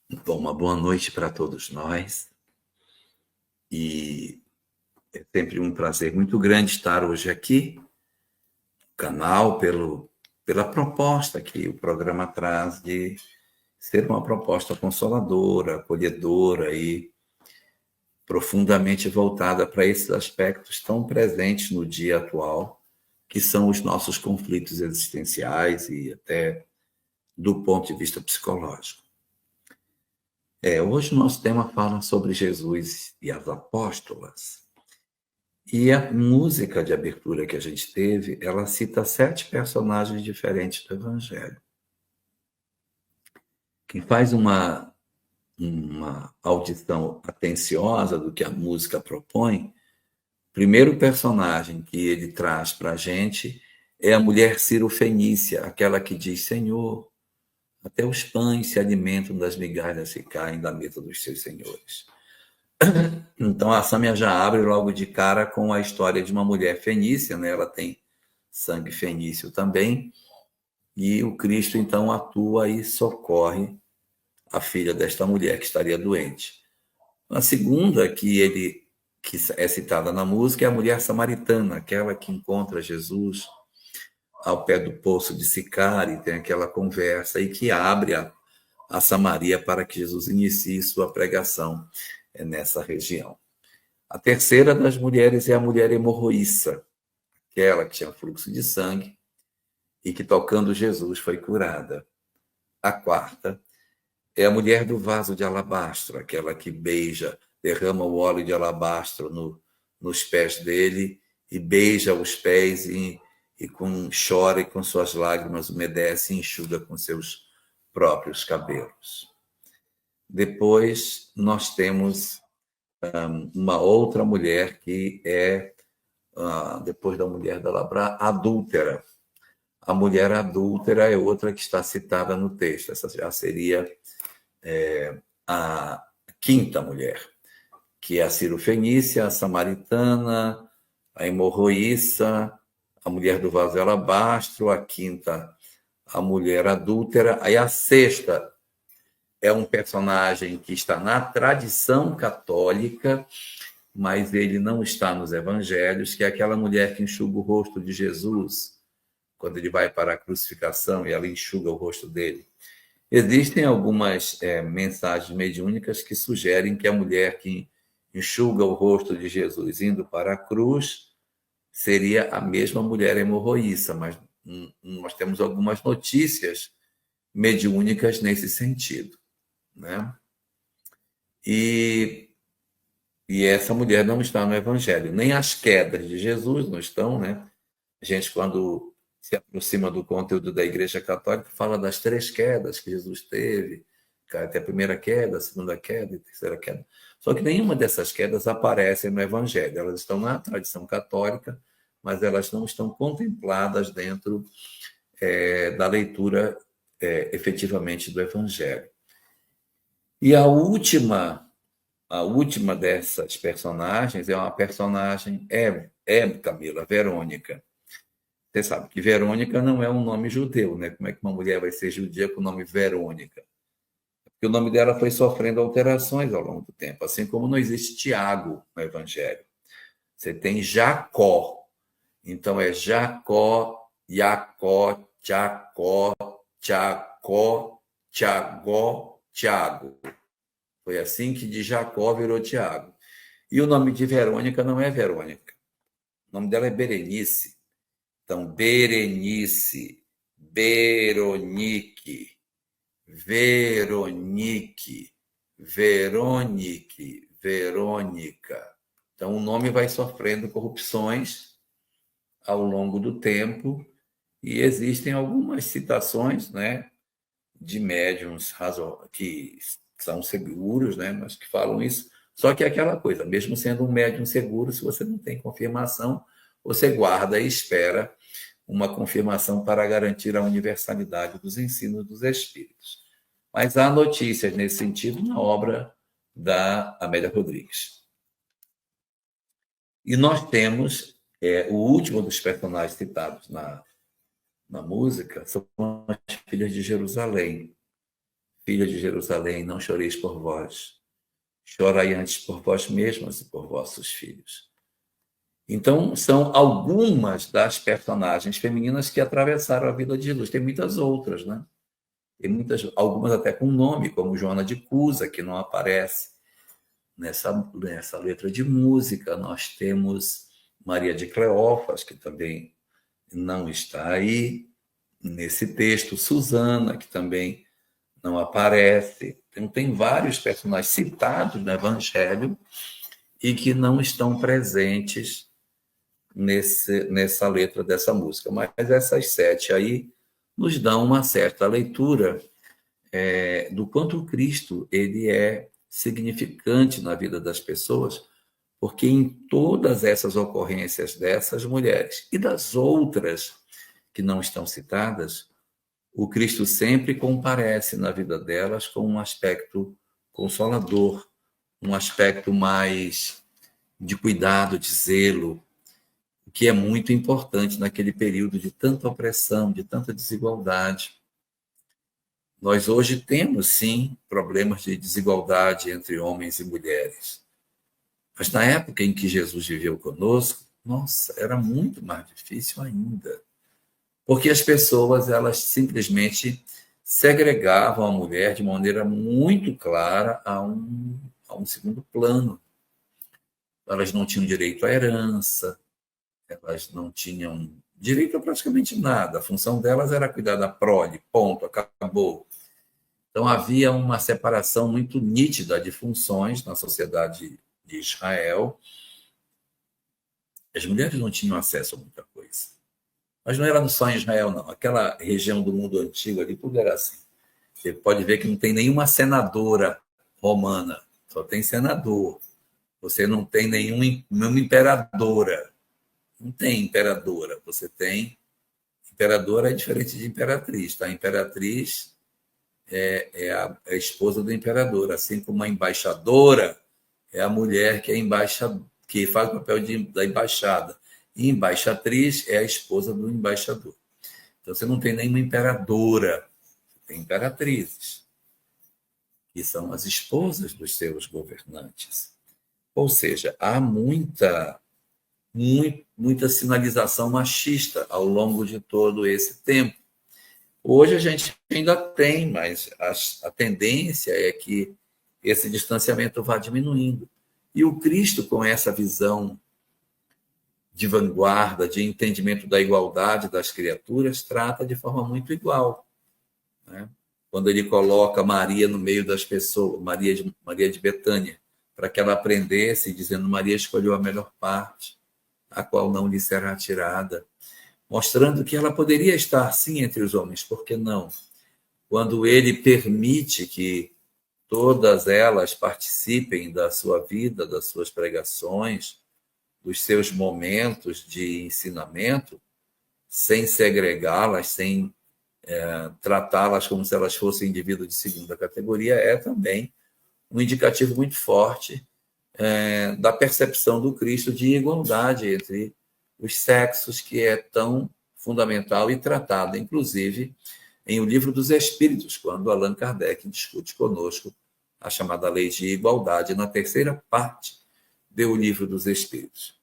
Bom, uma boa noite para todos nós. E é sempre um prazer muito grande estar hoje aqui no canal pela proposta que o programa traz de ser uma proposta consoladora, acolhedora e profundamente voltada para esses aspectos tão presentes no dia atual, que são os nossos conflitos existenciais e até do ponto de vista psicológico. Hoje o nosso tema fala sobre Jesus e as apóstolas. E a música de abertura que a gente teve, ela cita 7 personagens diferentes do Evangelho. Quem faz uma audição atenciosa do que a música propõe, o primeiro personagem que ele traz para a gente é a mulher Cirofenícia, aquela que diz: Senhor, até os pães se alimentam das migalhas que caem da mesa dos seus senhores. Então a Sâmia já abre logo de cara com a história de uma mulher fenícia, né? Ela tem sangue fenício também, e o Cristo então atua e socorre a filha desta mulher que estaria doente. A segunda que é citada na música é a mulher samaritana, aquela que encontra Jesus ao pé do poço de Sicar e tem aquela conversa e que abre a Samaria para que Jesus inicie sua pregação nessa região. A terceira das mulheres é a mulher hemorroíça, aquela que tinha fluxo de sangue e que, tocando Jesus, foi curada. A quarta é a mulher do vaso de alabastro, aquela que beija, derrama o óleo de alabastro nos pés dele e beija os pés chora e com suas lágrimas umedece e enxuga com seus próprios cabelos. Depois nós temos uma outra mulher que é, depois da mulher da Labra, adúltera. A mulher adúltera é outra que está citada no texto. Essa já seria a quinta mulher, que é a Cirofenícia, a samaritana, a hemorroíça, a mulher do vaso de alabastro, a quinta, a mulher adúltera. Aí a sexta é um personagem que está na tradição católica, mas ele não está nos evangelhos, que é aquela mulher que enxuga o rosto de Jesus quando ele vai para a crucificação e ela enxuga o rosto dele. Existem algumas mensagens mediúnicas que sugerem que a mulher que enxuga o rosto de Jesus indo para a cruz seria a mesma mulher hemorroíça, mas nós temos algumas notícias mediúnicas nesse sentido, né? E essa mulher não está no Evangelho, nem as quedas de Jesus não estão, né? A gente, quando se aproxima do conteúdo da Igreja Católica, fala das 3 quedas que Jesus teve, até a primeira queda, a segunda queda e a terceira queda. Só que nenhuma dessas quedas aparece no Evangelho. Elas estão na tradição católica, mas elas não estão contempladas dentro da leitura efetivamente do Evangelho. E a última dessas personagens é uma personagem, Camila, Verônica. Você sabe que Verônica não é um nome judeu, né? Como é que uma mulher vai ser judia com o nome Verônica? Porque o nome dela foi sofrendo alterações ao longo do tempo, assim como não existe Tiago no Evangelho. Você tem Jacó. Então é Jacó, Jacó, Jacó, Jacó, Tiagó, Tiago. Foi assim que de Jacó virou Tiago. E o nome de Verônica não é Verônica. O nome dela é Berenice. Então, Berenice, Veronique, Veronique, Veronique, Verônica. Então, o nome vai sofrendo corrupções ao longo do tempo e existem algumas citações, né, de médiuns que são seguros, né, mas que falam isso. Só que é aquela coisa, mesmo sendo um médium seguro, se você não tem confirmação, você guarda e espera uma confirmação para garantir a universalidade dos ensinos dos espíritos. Mas há notícias nesse sentido na obra da Amélia Rodrigues. E nós temos o último dos personagens citados na música, são as filhas de Jerusalém. filha de Jerusalém, não choreis por vós, chorai antes por vós mesmas e por vossos filhos. Então, são algumas das personagens femininas que atravessaram a vida de Jesus. Tem muitas outras, né? Tem muitas, algumas até com nome, como Joana de Cusa, que não aparece nessa letra de música. Nós temos Maria de Cleófas, que também não está aí nesse texto. Susana, que também não aparece. Então, tem vários personagens citados no Evangelho e que não estão presentes nessa letra dessa música. Mas essas 7 aí nos dão uma certa leitura do quanto o Cristo ele é significante na vida das pessoas, porque em todas essas ocorrências dessas mulheres e das outras que não estão citadas, o Cristo sempre comparece na vida delas com um aspecto consolador, um aspecto mais de cuidado, de zelo, o que é muito importante naquele período de tanta opressão, de tanta desigualdade. Nós hoje temos, sim, problemas de desigualdade entre homens e mulheres. Mas na época em que Jesus viveu conosco, nossa, era muito mais difícil ainda. Porque as pessoas, elas simplesmente segregavam a mulher de maneira muito clara a um segundo plano. Elas não tinham direito à herança, elas não tinham direito a praticamente nada. A função delas era cuidar da prole, ponto, acabou. Então, havia uma separação muito nítida de funções na sociedade de Israel. As mulheres não tinham acesso a muita coisa. Mas não era só em Israel, não. Aquela região do mundo antigo ali, tudo era assim. Você pode ver que não tem nenhuma senadora romana, só tem senador. Você não tem nenhuma imperadora. Não tem imperadora. Você tem... Imperadora é diferente de imperatriz. Tá? A imperatriz é a esposa do imperador, assim como a embaixadora é a mulher que faz o papel da embaixada. E embaixatriz é a esposa do embaixador. Então, você não tem nenhuma imperadora, você tem imperatrizes, que são as esposas dos seus governantes. Ou seja, há muita sinalização machista ao longo de todo esse tempo. Hoje a gente ainda tem, mas a tendência é que esse distanciamento vá diminuindo. E o Cristo, com essa visão de vanguarda, de entendimento da igualdade das criaturas, trata de forma muito igual. Né? Quando ele coloca Maria no meio das pessoas, Maria de Betânia, para que ela aprendesse, dizendo: Maria escolheu a melhor parte, a qual não lhe será tirada, mostrando que ela poderia estar, sim, entre os homens, por que não? Quando ele permite que todas elas participem da sua vida, das suas pregações, dos seus momentos de ensinamento, sem segregá-las, sem tratá-las como se elas fossem indivíduos de segunda categoria, é também um indicativo muito forte da percepção do Cristo de igualdade entre os sexos, que é tão fundamental e tratado, inclusive, em O Livro dos Espíritos, quando Allan Kardec discute conosco a chamada Lei de Igualdade, na terceira parte do Livro dos Espíritos.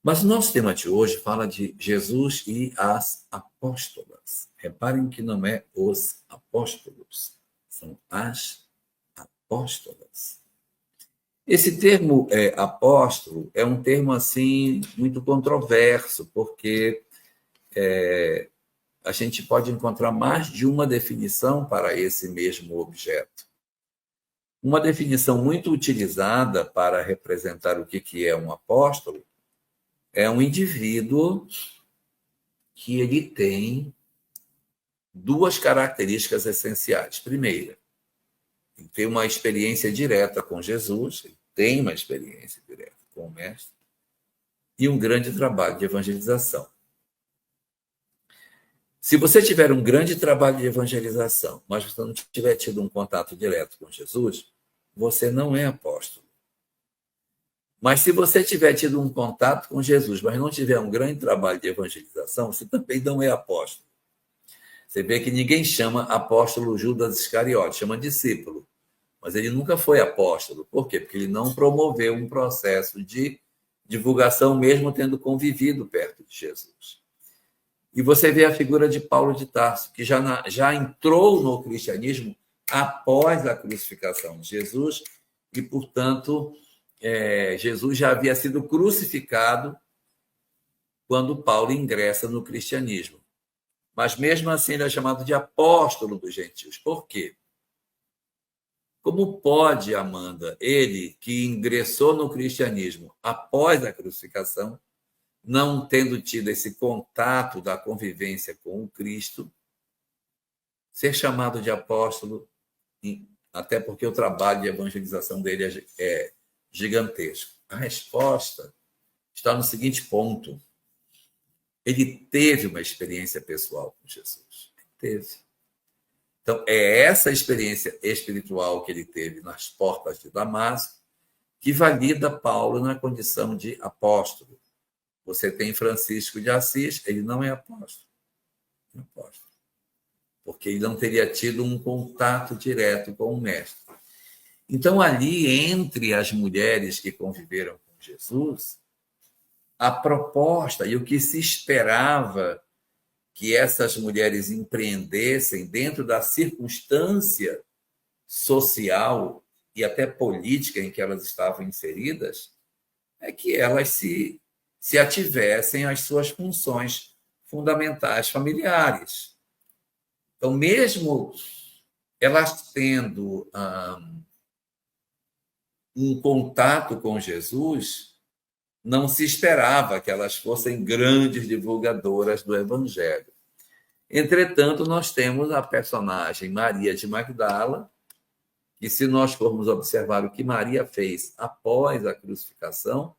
Mas o nosso tema de hoje fala de Jesus e as apóstolas. Reparem que não é os apóstolos, são as apóstolas. Esse termo apóstolo é um termo assim muito controverso, porque a gente pode encontrar mais de uma definição para esse mesmo objeto. Uma definição muito utilizada para representar o que é um apóstolo é um indivíduo que ele tem duas características essenciais. Primeira, ele tem uma experiência direta com Jesus, ele tem uma experiência direta com o Mestre, e um grande trabalho de evangelização. Se você tiver um grande trabalho de evangelização, mas você não tiver tido um contato direto com Jesus, você não é apóstolo. Mas se você tiver tido um contato com Jesus, mas não tiver um grande trabalho de evangelização, você também não é apóstolo. Você vê que ninguém chama apóstolo Judas Iscariote, chama discípulo. Mas ele nunca foi apóstolo. Por quê? Porque ele não promoveu um processo de divulgação, mesmo tendo convivido perto de Jesus. E você vê a figura de Paulo de Tarso, que já entrou no cristianismo após a crucificação de Jesus, e, portanto, Jesus já havia sido crucificado quando Paulo ingressa no cristianismo. Mas, mesmo assim, ele é chamado de apóstolo dos gentios. Por quê? Como pode, Amanda, ele que ingressou no cristianismo após a crucificação, não tendo tido esse contato da convivência com o Cristo, ser chamado de apóstolo, até porque o trabalho de evangelização dele é gigantesco? A resposta está no seguinte ponto. Ele teve uma experiência pessoal com Jesus. Teve. Então, é essa experiência espiritual que ele teve nas portas de Damasco que valida Paulo na condição de apóstolo. Você tem Francisco de Assis, ele não é apóstolo. Não é apóstolo. Porque ele não teria tido um contato direto com o mestre. Então, ali, entre as mulheres que conviveram com Jesus, a proposta e o que se esperava que essas mulheres empreendessem dentro da circunstância social e até política em que elas estavam inseridas, é que elas se ativessem às suas funções fundamentais familiares. Então, mesmo elas tendo um contato com Jesus, não se esperava que elas fossem grandes divulgadoras do Evangelho. Entretanto, nós temos a personagem Maria de Magdala, que, se nós formos observar o que Maria fez após a crucificação,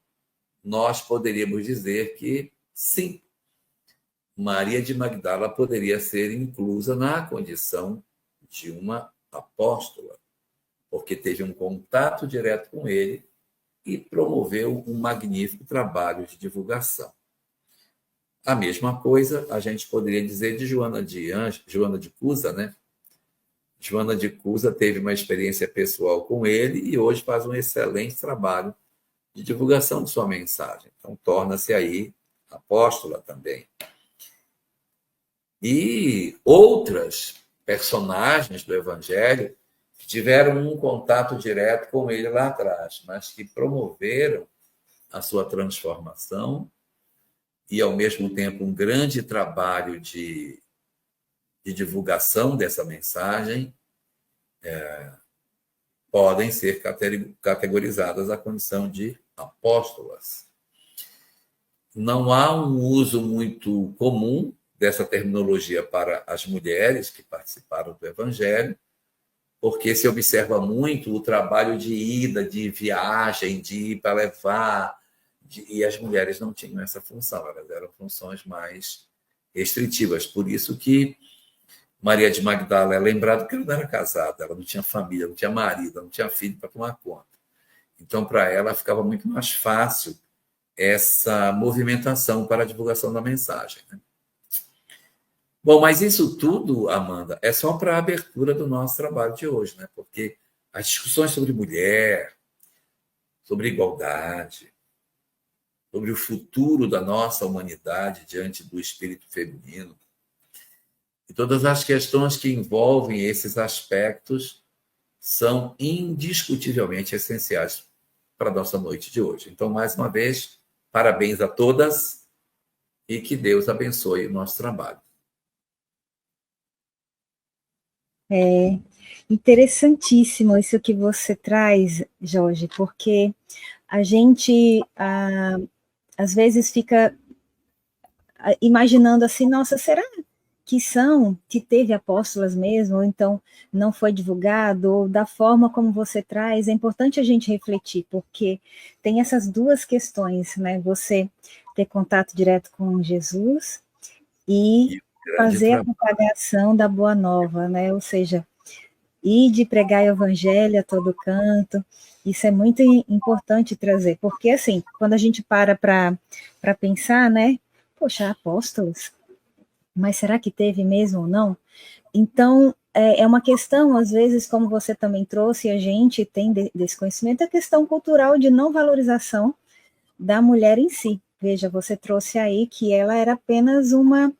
nós poderíamos dizer que, sim, Maria de Magdala poderia ser inclusa na condição de uma apóstola, porque teve um contato direto com ele e promoveu um magnífico trabalho de divulgação. A mesma coisa a gente poderia dizer de Joana de Cusa, né? Joana de Cusa teve uma experiência pessoal com ele e hoje faz um excelente trabalho de divulgação de sua mensagem. Então, torna-se aí apóstola também. E outras personagens do Evangelho que tiveram um contato direto com ele lá atrás, mas que promoveram a sua transformação e, ao mesmo tempo, um grande trabalho de divulgação dessa mensagem, podem ser categorizadas à condição de apóstolas. Não há um uso muito comum dessa terminologia para as mulheres que participaram do Evangelho, porque se observa muito o trabalho de ida, de viagem, de ir para levar, e as mulheres não tinham essa função, elas eram funções mais restritivas. Por isso que Maria de Magdala é lembrada que ela não era casada, ela não tinha família, não tinha marido, não tinha filho para tomar conta. Então, para ela, ficava muito mais fácil essa movimentação para a divulgação da mensagem, né? Bom, mas isso tudo, Amanda, é só para a abertura do nosso trabalho de hoje, né? Porque as discussões sobre mulher, sobre igualdade, sobre o futuro da nossa humanidade diante do espírito feminino, e todas as questões que envolvem esses aspectos são indiscutivelmente essenciais para a nossa noite de hoje. Então, mais uma vez, parabéns a todas e que Deus abençoe o nosso trabalho. É interessantíssimo isso que você traz, Jorge, porque a gente, às vezes, fica imaginando assim, nossa, será que teve apóstolas mesmo, ou então não foi divulgado, ou da forma como você traz, é importante a gente refletir, porque tem essas duas questões, né? Você ter contato direto com Jesus e fazer a propagação da Boa Nova, né? Ou seja, ir de pregar o evangelho a todo canto, isso é muito importante trazer, porque assim, quando a gente para pensar, né? Poxa, apóstolos, mas será que teve mesmo ou não? Então, é uma questão, às vezes, como você também trouxe, a gente tem desse conhecimento, a questão cultural de não valorização da mulher em si. Veja, você trouxe aí que ela era apenas uma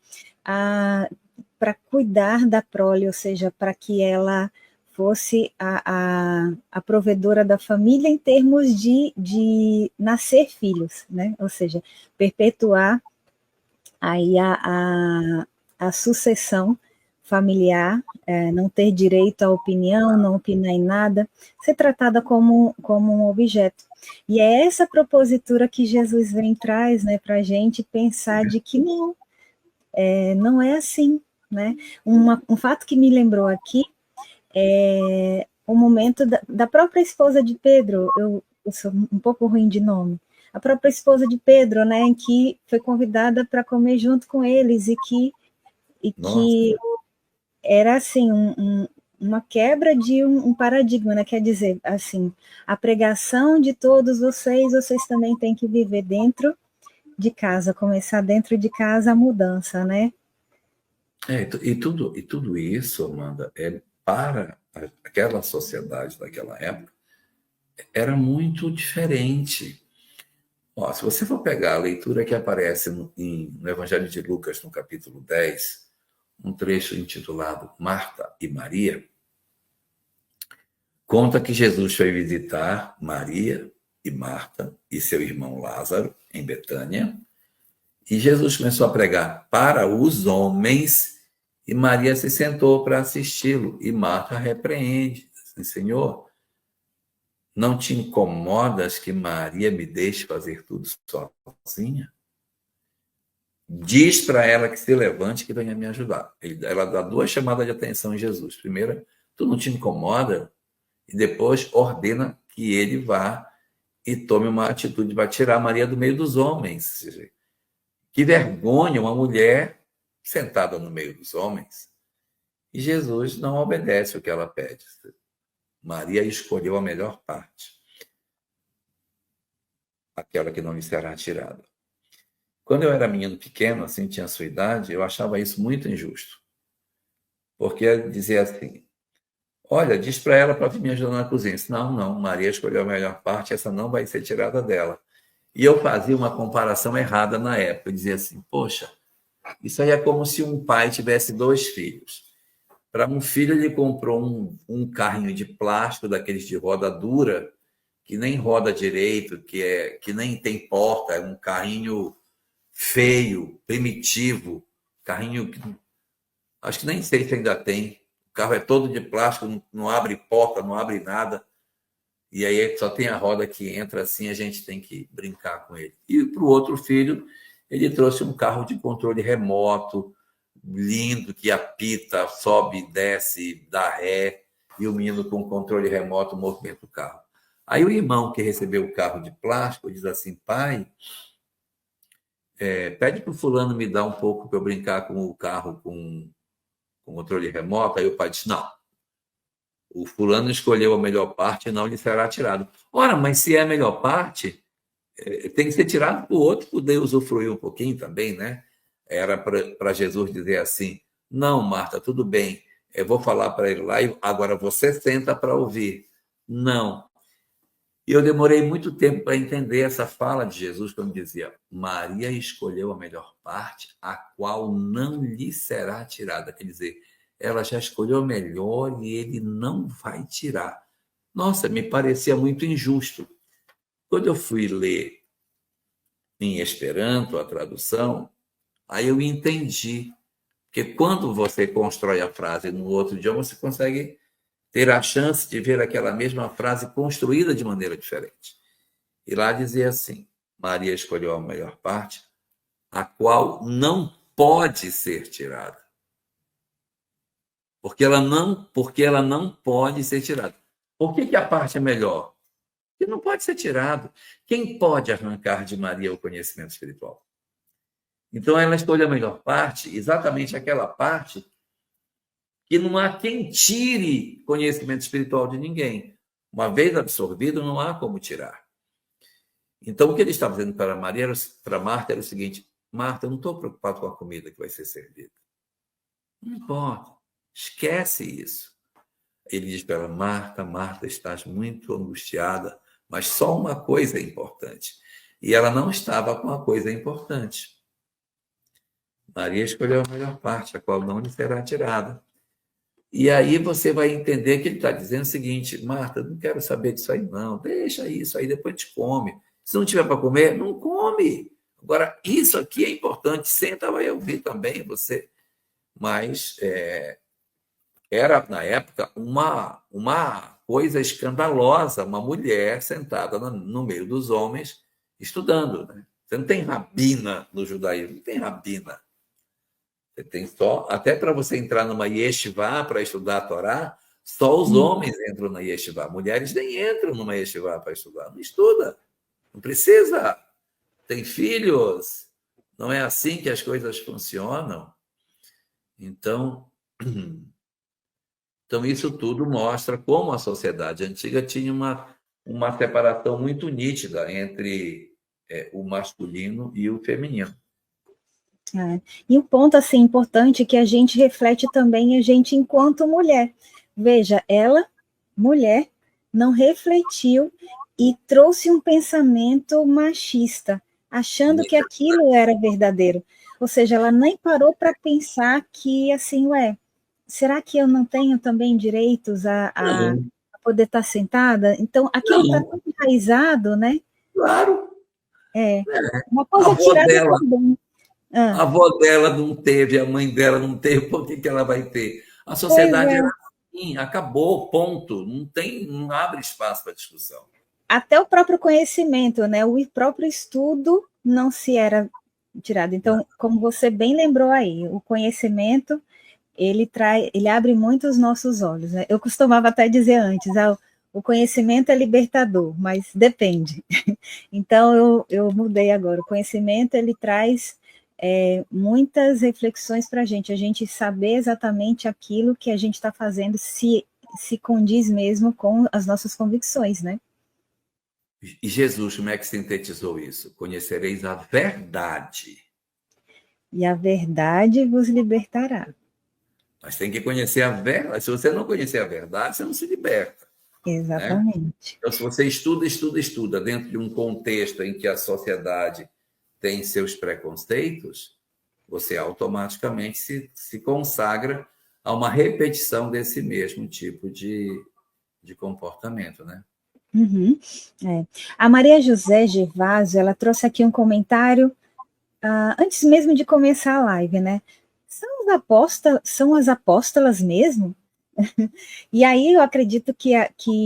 para cuidar da prole, ou seja, para que ela fosse a provedora da família em termos de nascer filhos, né? Ou seja, perpetuar aí a sucessão familiar, não ter direito à opinião, não opinar em nada, ser tratada como um objeto. E é essa propositura que Jesus vem e traz, né, para a gente pensar de que não, não é assim, né? Um fato que me lembrou aqui é o momento da própria esposa de Pedro, eu sou um pouco ruim de nome, a própria esposa de Pedro, né, em que foi convidada para comer junto com eles Nossa, que era assim uma quebra de um paradigma, né? Quer dizer, assim, a pregação de todos vocês também têm que viver dentro de casa, começar dentro de casa a mudança, né? e tudo isso, Amanda, para aquela sociedade daquela época, era muito diferente. Ó, se você for pegar a leitura que aparece no Evangelho de Lucas, no capítulo 10, um trecho intitulado Marta e Maria, conta que Jesus foi visitar Maria e Marta e seu irmão Lázaro em Betânia, e Jesus começou a pregar para os homens, e Maria se sentou para assisti-lo, e Marta repreende, assim, Senhor, não te incomodas que Maria me deixe fazer tudo sozinha? Diz para ela que se levante que venha me ajudar. Ela dá duas chamadas de atenção em Jesus. Primeiro, tu não te incomoda? E depois ordena que ele vá e tome uma atitude para tirar Maria do meio dos homens. Que vergonha uma mulher sentada no meio dos homens. E Jesus não obedece o que ela pede. Maria escolheu a melhor parte, aquela que não lhe será tirada. Quando eu era menino pequeno, assim, tinha a sua idade, eu achava isso muito injusto. Porque ele dizia assim, olha, diz para ela para vir me ajudar na cozinha. Disse, não, não, Maria escolheu a melhor parte, essa não vai ser tirada dela. E eu fazia uma comparação errada na época. Eu dizia assim, poxa, isso aí é como se um pai tivesse dois filhos. Para um filho, ele comprou um carrinho de plástico, daqueles de roda dura, que nem roda direito, que nem tem porta, é um carrinho feio, primitivo, carrinho que acho que nem sei se ainda tem. O carro é todo de plástico, não abre porta, não abre nada. E aí só tem a roda que entra assim, a gente tem que brincar com ele. E para o outro filho, ele trouxe um carro de controle remoto, lindo, que apita, sobe, desce, dá ré, e o menino com controle remoto movimenta o carro. Aí o irmão que recebeu o carro de plástico diz assim, pai, pede para o fulano me dar um pouco para eu brincar com o carro com controle remoto. Aí o pai disse, não, o fulano escolheu a melhor parte e não lhe será tirado. Ora, mas se é a melhor parte, tem que ser tirado para o outro poder usufruir um pouquinho também, né? Era para Jesus dizer assim, não, Marta, tudo bem, eu vou falar para ele lá, e agora você senta para ouvir. Não. E eu demorei muito tempo para entender essa fala de Jesus, quando dizia, Maria escolheu a melhor parte, a qual não lhe será tirada. Quer dizer, ela já escolheu a melhor e ele não vai tirar. Nossa, me parecia muito injusto. Quando eu fui ler em Esperanto a tradução, aí eu entendi. Porque quando você constrói a frase no outro idioma, você consegue ter a chance de ver aquela mesma frase construída de maneira diferente. E lá dizia assim, Maria escolheu a melhor parte, a qual não pode ser tirada. Porque ela não pode ser tirada. Por que a parte é melhor? Porque não pode ser tirado. Quem pode arrancar de Maria o conhecimento espiritual? Então ela escolheu a melhor parte, exatamente aquela parte que não há quem tire conhecimento espiritual de ninguém. Uma vez absorvido, não há como tirar. Então, o que ele estava dizendo para Maria, para Marta, era o seguinte: Marta, eu não estou preocupado com a comida que vai ser servida. Não importa. Esquece isso. Ele diz para ela, Marta, Marta, estás muito angustiada, mas só uma coisa é importante. E ela não estava com a coisa importante. Maria escolheu a melhor parte, a qual não lhe será tirada. E aí você vai entender que ele está dizendo o seguinte, Marta, não quero saber disso aí não, deixa isso aí, depois te come. Se não tiver para comer, não come. Agora, isso aqui é importante, senta, vai ouvir também você. Mas era, na época, uma coisa escandalosa, uma mulher sentada no meio dos homens estudando. Né? Você não tem rabina no judaísmo, não tem rabina. Você tem só, até para você entrar numa yeshiva para estudar a Torá, só os homens entram na yeshiva. Mulheres nem entram numa yeshiva para estudar. Não estuda, não precisa. Tem filhos. Não é assim que as coisas funcionam. Então, isso tudo mostra como a sociedade antiga tinha uma separação muito nítida entre o masculino e o feminino. E um ponto assim importante que a gente reflete também a gente enquanto mulher. Veja, ela, mulher, não refletiu e trouxe um pensamento machista, achando que aquilo era verdadeiro. Ou seja, ela nem parou para pensar que assim, será que eu não tenho também direitos a poder estar sentada? Então, aquilo está tão enraizado, né? Claro. Uma coisa tirada também. A avó dela não teve, a mãe dela não teve, por que ela vai ter? A sociedade era assim, acabou, ponto. Não abre espaço para discussão. Até o próprio conhecimento, né? O próprio estudo não se era tirado. Então, como você bem lembrou aí, o conhecimento ele abre muito os nossos olhos. Né? Eu costumava até dizer antes, o conhecimento é libertador, mas depende. Então, eu mudei agora. O conhecimento, ele traz muitas reflexões para a gente saber exatamente aquilo que a gente está fazendo, se condiz mesmo com as nossas convicções, né? E Jesus, como é que sintetizou isso? Conhecereis a verdade. E a verdade vos libertará. Mas tem que conhecer a verdade. Se você não conhecer a verdade, você não se liberta. Exatamente. Né? Então, se você estuda dentro de um contexto em que a sociedade tem seus preconceitos, você automaticamente se consagra a uma repetição desse mesmo tipo de comportamento, né? Uhum, A Maria José Gervásio, ela trouxe aqui um comentário antes mesmo de começar a live, né? São as apóstolas mesmo? E aí eu acredito que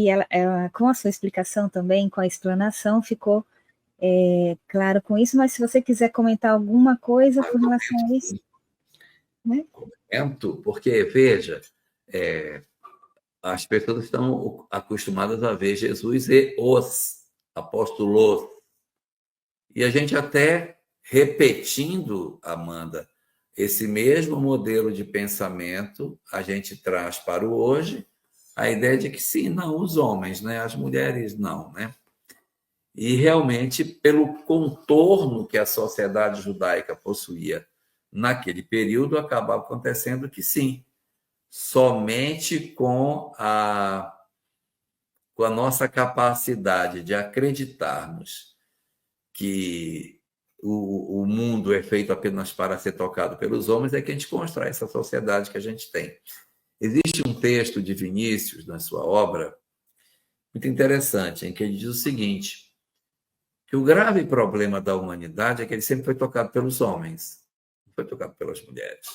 ela, com a sua explicação também, com a explanação, ficou claro com isso, mas se você quiser comentar alguma coisa com relação a isso, né? Comento, porque, veja, as pessoas estão acostumadas a ver Jesus e os apóstolos. E a gente até repetindo, Amanda, esse mesmo modelo de pensamento, a gente traz para o hoje a ideia de que sim, não, os homens, né? As mulheres não, né? E realmente, pelo contorno que a sociedade judaica possuía naquele período, acabava acontecendo que sim, somente com a nossa capacidade de acreditarmos que o mundo é feito apenas para ser tocado pelos homens é que a gente constrói essa sociedade que a gente tem. Existe um texto de Vinícius, na sua obra, muito interessante, em que ele diz o seguinte, que o grave problema da humanidade é que ele sempre foi tocado pelos homens, não foi tocado pelas mulheres.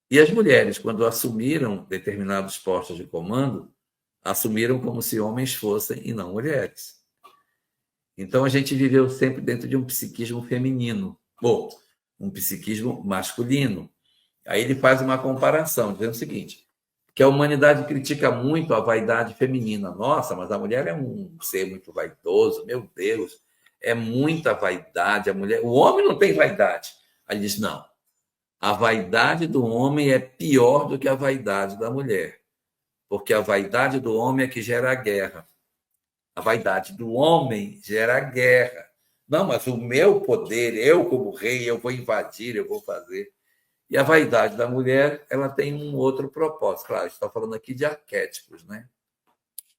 E as mulheres, quando assumiram determinados postos de comando, assumiram como se homens fossem e não mulheres. Então, a gente viveu sempre dentro de um psiquismo feminino, ou um psiquismo masculino. Aí ele faz uma comparação, dizendo o seguinte, que a humanidade critica muito a vaidade feminina. Nossa, mas a mulher é um ser muito vaidoso, meu Deus, é muita vaidade. O homem não tem vaidade. Aí ele diz, não, a vaidade do homem é pior do que a vaidade da mulher, porque a vaidade do homem é que gera a guerra. A vaidade do homem gera guerra. Não, mas o meu poder, eu como rei, eu vou invadir, eu vou fazer. E a vaidade da mulher, ela tem um outro propósito. Claro, a gente está falando aqui de arquétipos, né?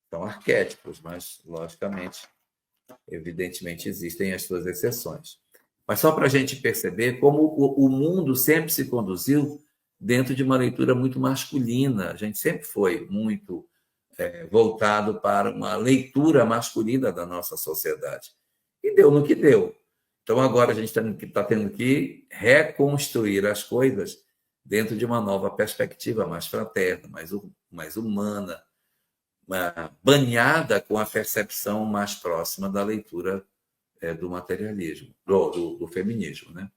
São arquétipos, mas, logicamente, evidentemente, existem as suas exceções. Mas só para a gente perceber como o mundo sempre se conduziu dentro de uma leitura muito masculina. A gente sempre foi muito voltado para uma leitura masculina da nossa sociedade. E deu no que deu. Então, agora a gente está tendo que reconstruir as coisas dentro de uma nova perspectiva mais fraterna, mais humana, banhada com a percepção mais próxima da leitura do materialismo, do feminismo, né?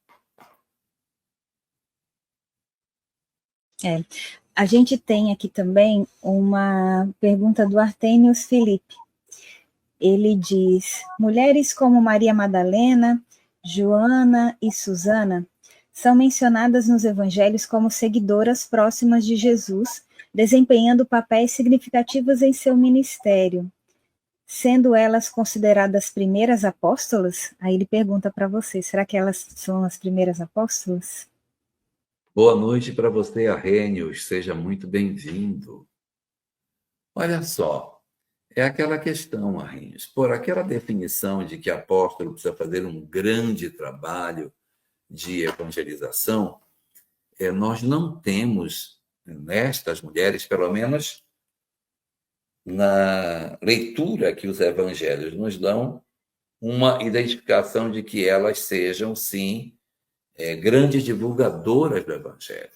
A gente tem aqui também uma pergunta do Artênios Felipe. Ele diz: mulheres como Maria Madalena, Joana e Susana são mencionadas nos evangelhos como seguidoras próximas de Jesus, desempenhando papéis significativos em seu ministério. Sendo elas consideradas primeiras apóstolas? Aí ele pergunta para você, será que elas são as primeiras apóstolas? Boa noite para você, Arrhenius. Seja muito bem-vindo. Olha só, é aquela questão, Arrhenius, por aquela definição de que apóstolo precisa fazer um grande trabalho de evangelização, nós não temos nestas mulheres, pelo menos na leitura que os evangelhos nos dão, uma identificação de que elas sejam, sim, grandes divulgadoras do evangelho.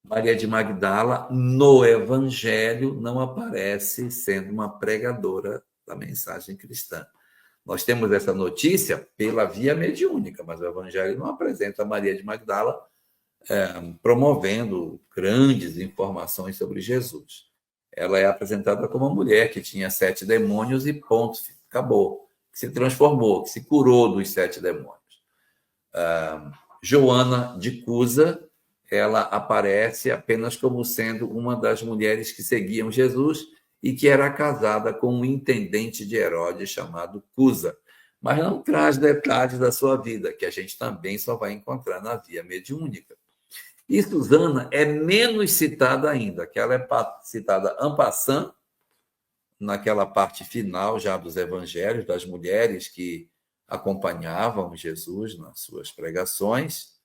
Maria de Magdala, no evangelho, não aparece sendo uma pregadora da mensagem cristã. Nós temos essa notícia pela via mediúnica, mas o evangelho não apresenta Maria de Magdala promovendo grandes informações sobre Jesus. Ela é apresentada como uma mulher que tinha 7 demônios e ponto, acabou, que se transformou, que se curou dos 7 demônios. Joana de Cusa, ela aparece apenas como sendo uma das mulheres que seguiam Jesus e que era casada com um intendente de Herodes chamado Cusa, mas não traz detalhes da sua vida, que a gente também só vai encontrar na via mediúnica. E Susana é menos citada ainda, que ela é citada en passant, naquela parte final já dos evangelhos, das mulheres que acompanhavam Jesus nas suas pregações,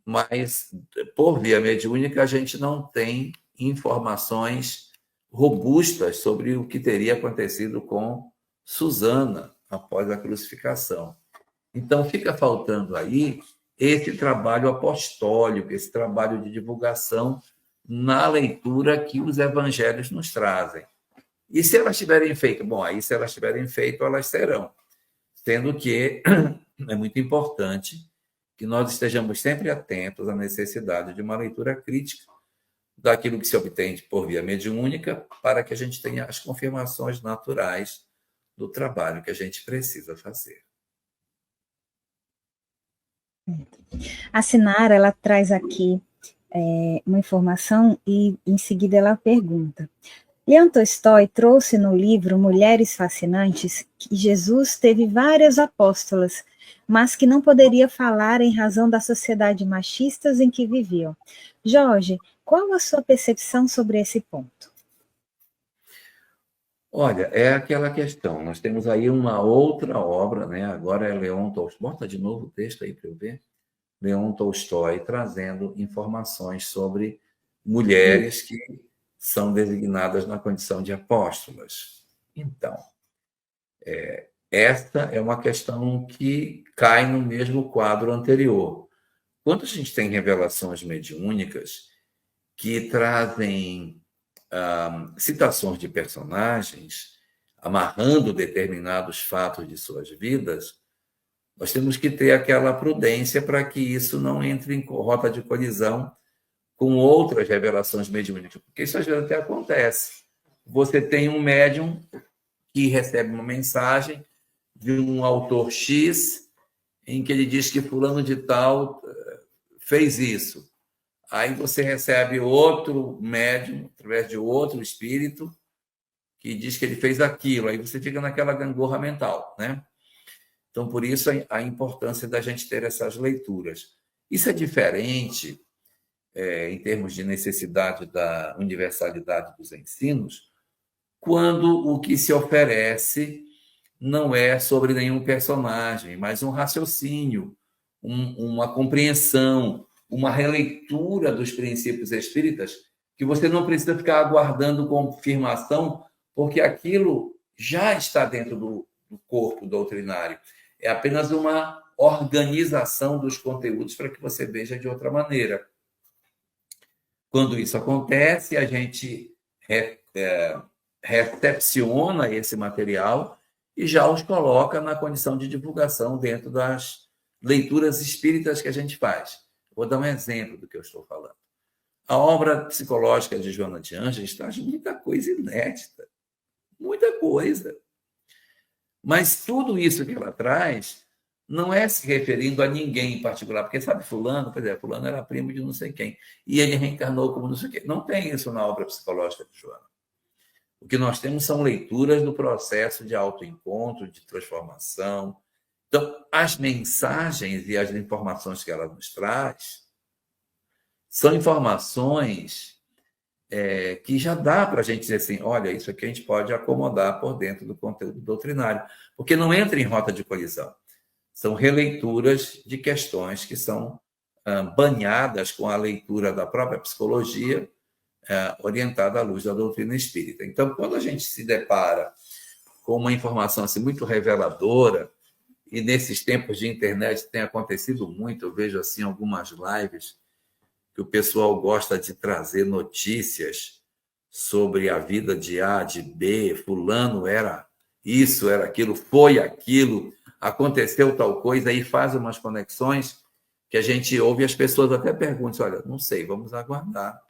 mas por via mediúnica a gente não tem informações robustas sobre o que teria acontecido com Susana após a crucificação. Então fica faltando aí esse trabalho apostólico, esse trabalho de divulgação na leitura que os evangelhos nos trazem. E se elas tiverem feito? Bom, aí se elas tiverem feito, elas serão. Sendo que é muito importante que nós estejamos sempre atentos à necessidade de uma leitura crítica daquilo que se obtém por via mediúnica, para que a gente tenha as confirmações naturais do trabalho que a gente precisa fazer. A Sinara, ela traz aqui uma informação e em seguida ela pergunta: Leon Tolstói trouxe no livro Mulheres Fascinantes que Jesus teve várias apóstolas, mas que não poderia falar em razão da sociedade machistas em que viviam. Jorge, qual a sua percepção sobre esse ponto? Olha, é aquela questão. Nós temos aí uma outra obra, né? Agora é Leon Tolstói. Bota de novo o texto aí para eu ver. Leon Tolstói trazendo informações sobre mulheres que são designadas na condição de apóstolas. Então, esta é uma questão que cai no mesmo quadro anterior. Quando a gente tem revelações mediúnicas que trazem citações de personagens, amarrando determinados fatos de suas vidas, nós temos que ter aquela prudência para que isso não entre em rota de colisão com outras revelações mediúnicas, porque isso às vezes até acontece. Você tem um médium que recebe uma mensagem de um autor X, em que ele diz que fulano de tal fez isso. Aí você recebe outro médium, através de outro espírito, que diz que ele fez aquilo. Aí você fica naquela gangorra mental, né? Então, por isso, a importância da gente ter essas leituras. Isso é diferente, em termos de necessidade da universalidade dos ensinos, quando o que se oferece não é sobre nenhum personagem, mas um raciocínio, uma compreensão, uma releitura dos princípios espíritas, que você não precisa ficar aguardando confirmação, porque aquilo já está dentro do corpo doutrinário. É apenas uma organização dos conteúdos para que você veja de outra maneira. Quando isso acontece, a gente recepciona esse material e já os coloca na condição de divulgação dentro das leituras espíritas que a gente faz. Vou dar um exemplo do que eu estou falando. A obra psicológica de Joana de Ângeles traz muita coisa inédita, muita coisa. Mas tudo isso que ela traz não é se referindo a ninguém em particular, porque sabe fulano, por exemplo, fulano era primo de não sei quem, e ele reencarnou como não sei quem. Não tem isso na obra psicológica de Joana. O que nós temos são leituras do processo de autoencontro, de transformação. Então, as mensagens e as informações que ela nos traz são informações que já dá para a gente dizer assim, olha, isso aqui a gente pode acomodar por dentro do conteúdo doutrinário, porque não entra em rota de colisão. São releituras de questões que são banhadas com a leitura da própria psicologia, orientada à luz da doutrina espírita. Então, quando a gente se depara com uma informação assim, muito reveladora, e nesses tempos de internet tem acontecido muito, eu vejo assim algumas lives que o pessoal gosta de trazer notícias sobre a vida de A, de B, fulano era isso, era aquilo, foi aquilo, aconteceu tal coisa, aí faz umas conexões que a gente ouve e as pessoas até perguntam, olha, não sei, vamos aguardar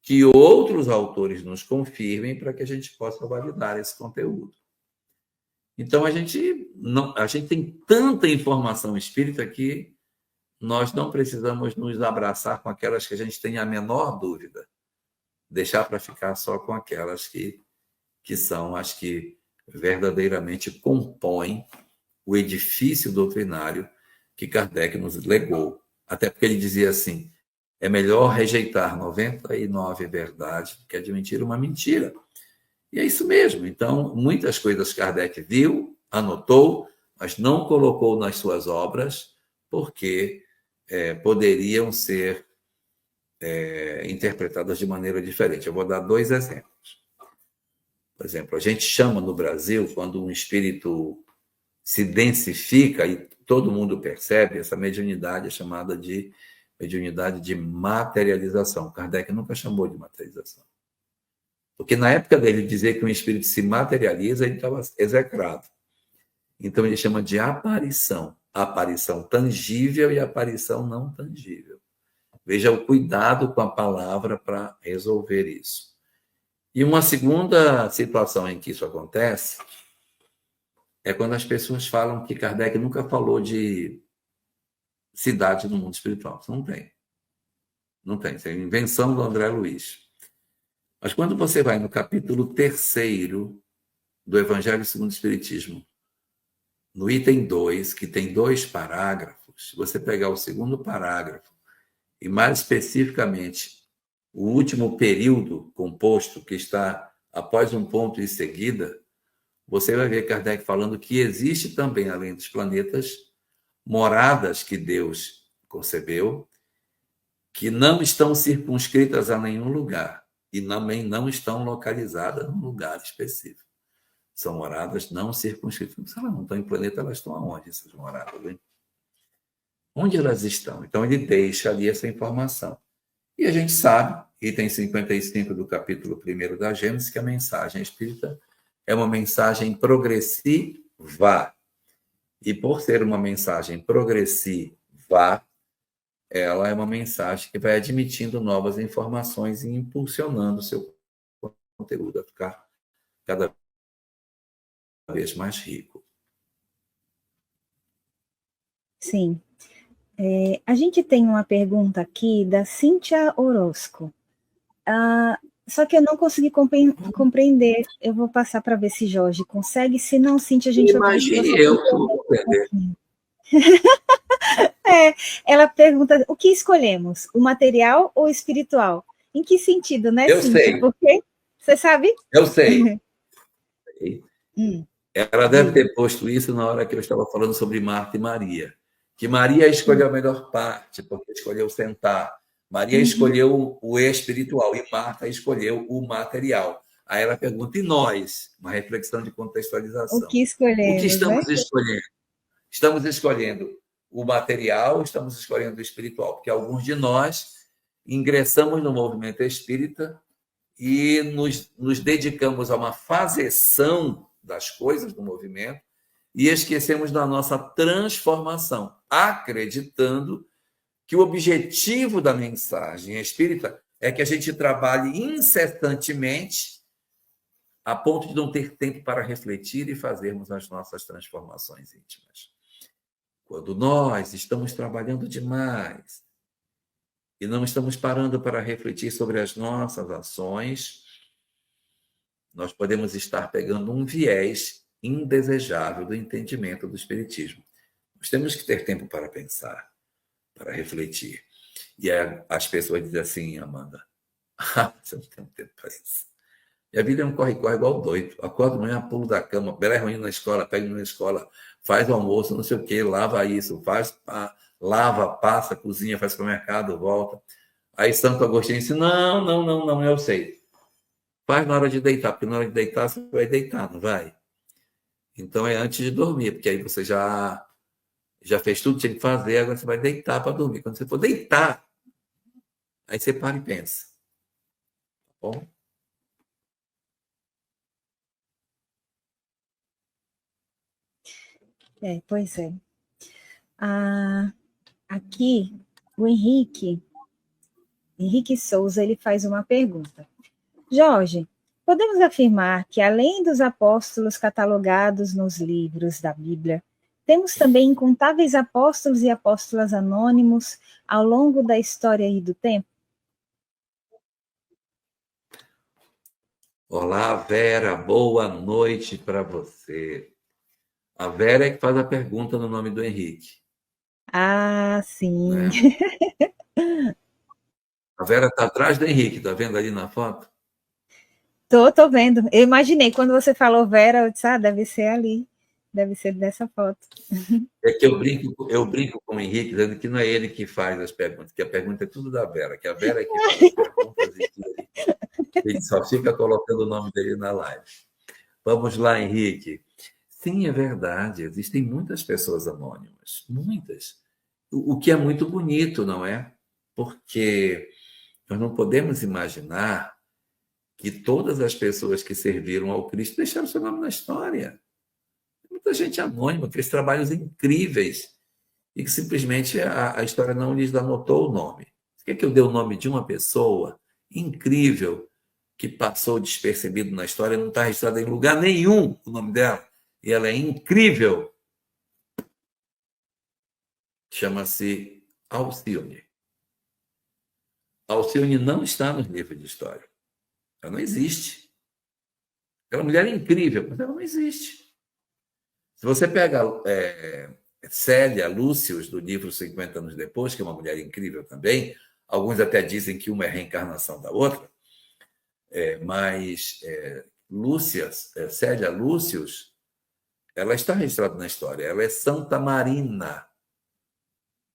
que outros autores nos confirmem para que a gente possa validar esse conteúdo. Então, a gente tem tanta informação espírita que nós não precisamos nos abraçar com aquelas que a gente tem a menor dúvida, deixar para ficar só com aquelas que são as que verdadeiramente compõem o edifício doutrinário que Kardec nos legou. Até porque ele dizia assim, é melhor rejeitar 99 verdades do que admitir uma mentira. E é isso mesmo. Então, muitas coisas Kardec viu, anotou, mas não colocou nas suas obras, porque poderiam ser interpretadas de maneira diferente. Eu vou dar 2 exemplos. Por exemplo, a gente chama no Brasil, quando um espírito se densifica, e todo mundo percebe, essa mediunidade é chamada de mediunidade de materialização. Kardec nunca chamou de materialização. Porque na época dele dizer que um espírito se materializa, ele estava execrado. Então ele chama de aparição. Aparição tangível e aparição não tangível. Veja o cuidado com a palavra para resolver isso. E uma segunda situação em que isso acontece é quando as pessoas falam que Kardec nunca falou de cidade no mundo espiritual. Isso não tem. Não tem. Isso é invenção do André Luiz. Mas quando você vai no capítulo 3º do Evangelho segundo o Espiritismo, no item 2, que tem 2 parágrafos, se você pegar o segundo parágrafo, e mais especificamente o último período composto, que está após um ponto em seguida, você vai ver Kardec falando que existe também, além dos planetas, moradas que Deus concebeu, que não estão circunscritas a nenhum lugar e também não estão localizadas num lugar específico. São moradas não circunscritas. Se elas não estão em planeta, elas estão aonde, essas moradas? Hein? Onde elas estão? Então, ele deixa ali essa informação. E a gente sabe, item 55 do capítulo 1º da Gênesis, que a mensagem espírita é uma mensagem progressiva. E por ser uma mensagem progressiva, ela é uma mensagem que vai admitindo novas informações e impulsionando o seu conteúdo a ficar cada vez mais rico. Sim. A gente tem uma pergunta aqui da Cíntia Orozco. Só que eu não consegui compreender. Eu vou passar para ver se Jorge consegue. Se não, Cíntia, a gente vai... Imagine eu vou compreender. Ela pergunta, o que escolhemos? O material ou o espiritual? Em que sentido, né, Eu Cíntia? sei, Porque, você sabe? eu sei. Ela deve Diga. ter posto isso na hora que eu estava falando sobre Marta e Maria. Que Maria escolheu a melhor parte, porque escolheu sentar. Maria Uhum. escolheu o espiritual e Marta escolheu o material. Aí ela pergunta, e nós? Uma reflexão de O contextualização. que O que escolhemos, né? estamos escolhendo? Estamos escolhendo o material, estamos escolhendo o espiritual, porque alguns de nós ingressamos no movimento espírita e nos dedicamos a uma fazeção das coisas do movimento e esquecemos da nossa transformação, acreditando que o objetivo da mensagem espírita é que a gente trabalhe incessantemente a ponto de não ter tempo para refletir e fazermos as nossas transformações íntimas. Quando nós estamos trabalhando demais e não estamos parando para refletir sobre as nossas ações, nós podemos estar pegando um viés indesejável do entendimento do Espiritismo. Nós temos que ter tempo para pensar, para refletir. E as pessoas dizem assim, Amanda, você não tem tempo para isso. E a vida é um corre-corre igual doido. Acorda de manhã, pulo da cama, berra ruim na escola, pega na escola, faz o almoço, não sei o quê, lava isso, lava, passa, cozinha, faz supermercado, volta. Aí Santo Agostinho disse, não, eu sei. Faz na hora de deitar, porque na hora de deitar você vai deitar, não vai? Então é antes de dormir, porque aí você já fez tudo que tinha que fazer, agora você vai deitar para dormir. Quando você for deitar, aí você para e pensa. Tá bom? Pois é. Aqui, o Henrique Souza, ele faz uma pergunta. Jorge, podemos afirmar que, além dos apóstolos catalogados nos livros da Bíblia, temos também incontáveis apóstolos e apóstolas anônimos ao longo da história e do tempo? Olá, Vera, boa noite para você. A Vera é que faz a pergunta no nome do Henrique. Ah, sim. Né? A Vera está atrás do Henrique, está vendo ali na foto? Tô vendo. Eu imaginei, quando você falou Vera, eu disse, deve ser ali. Deve ser dessa foto. É que eu brinco com o Henrique, dizendo que não é ele que faz as perguntas, que a pergunta é tudo da Vera, que a Vera é que faz as perguntas e que ele só fica colocando o nome dele na live. Vamos lá, Henrique. Sim, é verdade, existem muitas pessoas anônimas, muitas. O que é muito bonito, não é? Porque nós não podemos imaginar que todas as pessoas que serviram ao Cristo deixaram seu nome na história. Muita gente anônima, fez trabalhos incríveis e que simplesmente a história não lhes anotou o nome. Você quer que eu dê o nome de uma pessoa incrível que passou despercebido na história, não está registrado em lugar nenhum o nome dela, e ela é incrível? Chama-se Alcione. Alcione não está nos livros de história. Ela não existe. Aquela mulher é incrível, mas ela não existe. Se você pega Célia Lúcius, do livro 50 anos depois, que é uma mulher incrível também, alguns até dizem que uma é reencarnação da outra, mas Célia Lúcius, ela está registrada na história, ela é Santa Marina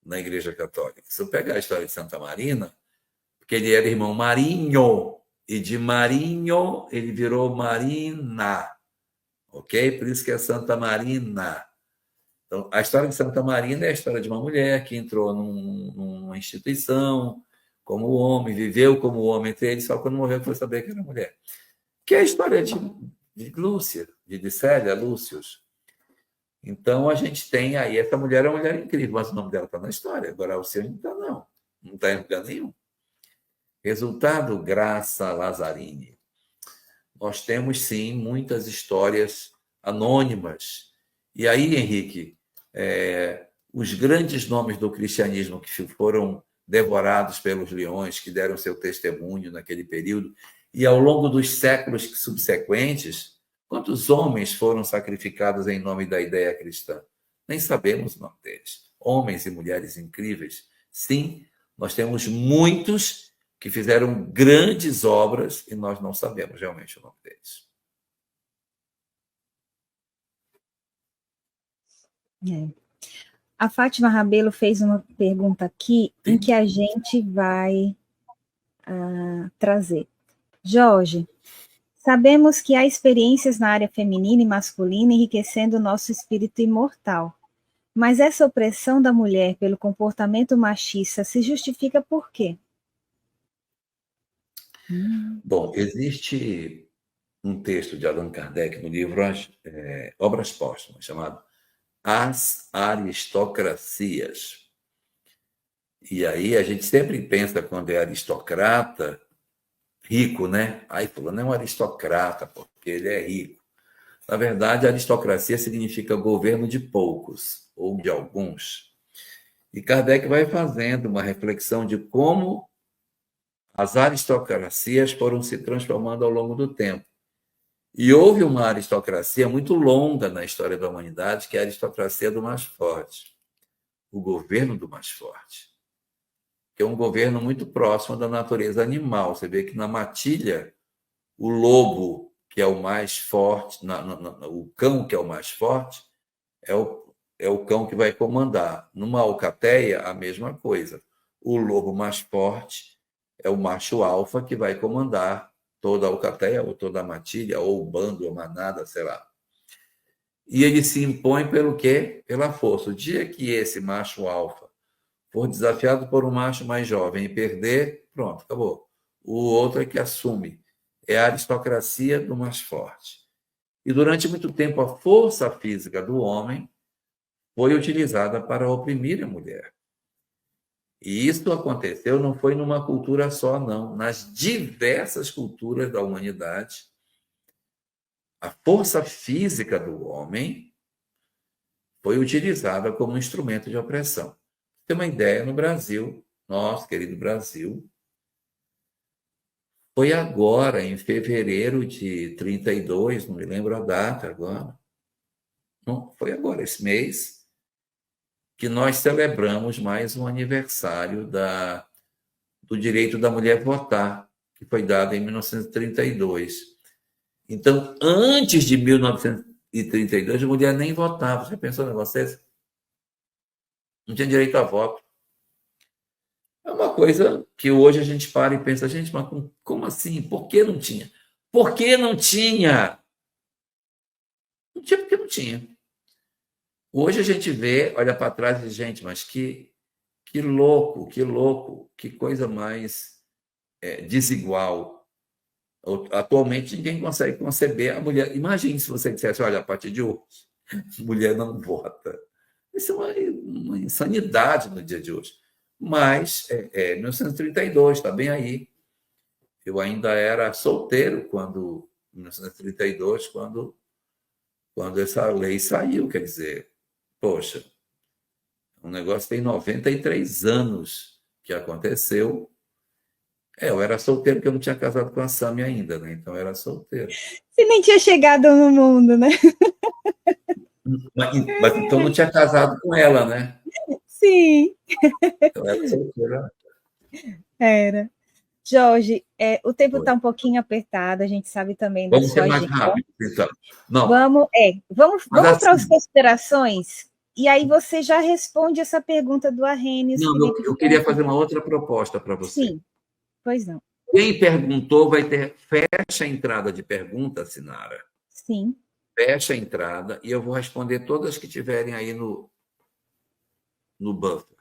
na Igreja Católica. Se eu pegar a história de Santa Marina, porque ele era irmão Marinho, e de Marinho ele virou Marina, ok? Por isso que é Santa Marina. Então, a história de Santa Marina é a história de uma mulher que entrou numa instituição como homem, viveu como homem entre eles, só quando morreu foi saber que era mulher. Que é a história de Lúcia, de Célia Lúcius. Então, a gente tem aí, essa mulher é uma mulher incrível, mas o nome dela está na história. Agora, a Alcione não está, não. Não está em lugar nenhum. Resultado, Graça Lazzarini. Nós temos, sim, muitas histórias anônimas. E aí, Henrique, os grandes nomes do cristianismo que foram devorados pelos leões, que deram seu testemunho naquele período, e ao longo dos séculos subsequentes, quantos homens foram sacrificados em nome da ideia cristã? nem sabemos o nome deles. Homens e mulheres incríveis, sim, nós temos muitos que fizeram grandes obras e nós não sabemos realmente o nome deles. A Fátima Rabelo fez uma pergunta aqui em que a gente vai trazer. Jorge, sabemos que há experiências na área feminina e masculina enriquecendo o nosso espírito imortal. Mas essa opressão da mulher pelo comportamento machista se justifica por quê? Bom, existe um texto de Allan Kardec no livro Obras Póstumas, chamado As Aristocracias. E aí a gente sempre pensa, quando é aristocrata, rico, né? Aí fulano é um aristocrata, porque ele é rico. Na verdade, a aristocracia significa governo de poucos, ou de alguns. E Kardec vai fazendo uma reflexão de como as aristocracias foram se transformando ao longo do tempo. E houve uma aristocracia muito longa na história da humanidade, que é a aristocracia do mais forte, o governo do mais forte, que é um governo muito próximo da natureza animal. Você vê que na matilha, o lobo, que é o mais forte, o cão, que é o mais forte, é o cão que vai comandar. Numa alcateia, a mesma coisa. O lobo mais forte é o macho alfa que vai comandar toda a alcateia, ou toda a matilha, ou o bando, ou manada, sei lá. E ele se impõe pelo quê? Pela força. O dia que esse macho alfa for desafiado por um macho mais jovem e perder, pronto, acabou. O outro é que assume. É a aristocracia do mais forte. E durante muito tempo, a força física do homem foi utilizada para oprimir a mulher. E isso aconteceu, não foi numa cultura só, não. Nas diversas culturas da humanidade, a força física do homem foi utilizada como instrumento de opressão. Tem uma ideia, no Brasil, nosso querido Brasil, foi agora, em fevereiro de 32, não me lembro a data agora, não, foi agora, esse mês, que nós celebramos mais um aniversário do direito da mulher votar, que foi dado em 1932. Então, antes de 1932, a mulher nem votava. Você pensou em vocês? Não tinha direito a voto. É uma coisa que hoje a gente para e pensa, gente, mas como assim? Por que não tinha? Por que não tinha? Não tinha porque não tinha. Hoje a gente vê, olha para trás e diz, gente, mas que louco, que coisa mais desigual. Atualmente ninguém consegue conceber a mulher. Imagine se você dissesse, olha, a partir de hoje, mulher não vota. Isso é uma insanidade no dia de hoje. Mas, 1932, está bem aí. Eu ainda era solteiro quando, em 1932, quando essa lei saiu. Quer dizer, poxa, o negócio tem 93 anos que aconteceu. Eu era solteiro porque eu não tinha casado com a Sami ainda, né? Então eu era solteiro. Você nem tinha chegado no mundo, né? Mas então não tinha casado com ela, né? Sim. Eu era solteiro. Era. Jorge, o tempo Foi. está um pouquinho apertado, a gente sabe também da Vamos ser sua mais agenda. rápido, então. Não, Vamos mas para as assim, considerações, e aí você já responde essa pergunta do Arrhenius, não, Felipe. eu queria fazer uma outra proposta para você. Sim, pois não. Quem perguntou vai ter. Fecha a entrada de pergunta, Sinara. Sim. Fecha a entrada e eu vou responder todas que tiverem aí no buffer.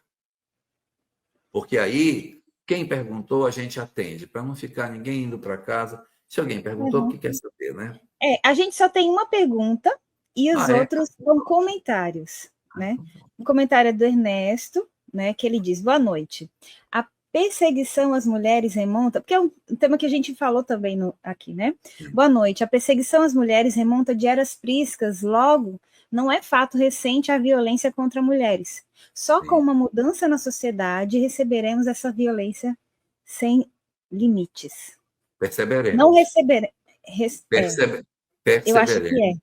Porque aí, quem perguntou, a gente atende, para não ficar ninguém indo para casa. Se alguém perguntou, porque quer saber, né? A gente só tem uma pergunta e os É? outros são comentários, né? Um comentário é do Ernesto, né, que ele diz, boa noite. A perseguição às mulheres remonta, porque é um tema que a gente falou também aqui, né? Boa noite. A perseguição às mulheres remonta de eras priscas, logo, não é fato recente a violência contra mulheres. Só Sim. com uma mudança na sociedade receberemos essa violência sem limites. Perceberemos. Não receberemos. Eu acho que Perseveremos.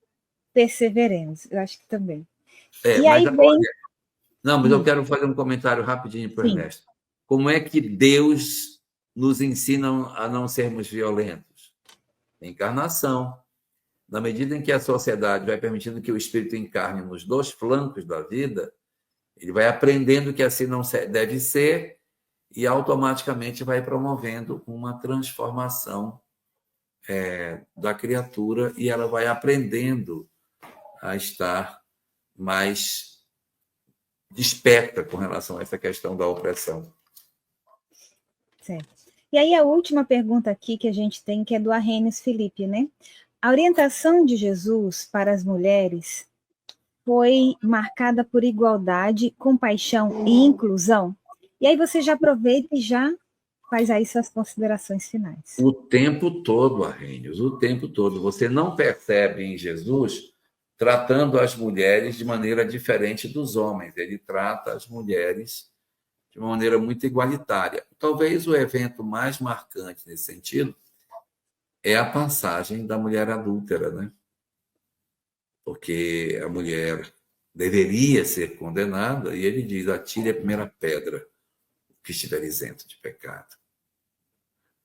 perseveremos, eu acho que também. E Mas aí vem... não, mas eu quero fazer um comentário rapidinho para o Sim. Ernesto. Como é que Deus nos ensina a não sermos violentos? Encarnação. Na medida em que a sociedade vai permitindo que o espírito encarne nos dois flancos da vida, ele vai aprendendo que assim não deve ser e automaticamente vai promovendo uma transformação da criatura e ela vai aprendendo a estar mais desperta com relação a essa questão da opressão. Certo. E aí a última pergunta aqui que a gente tem, que é do Arrhenius Felipe, né? A orientação de Jesus para as mulheres foi marcada por igualdade, compaixão e inclusão? E aí você já aproveita e já faz aí suas considerações finais. O tempo todo, Arrhenius, o tempo todo. Você não percebe em Jesus tratando as mulheres de maneira diferente dos homens. Ele trata as mulheres de uma maneira muito igualitária. Talvez o evento mais marcante nesse sentido é a passagem da mulher adúltera, né? Porque a mulher deveria ser condenada e ele diz: atire a primeira pedra que estiver isento de pecado.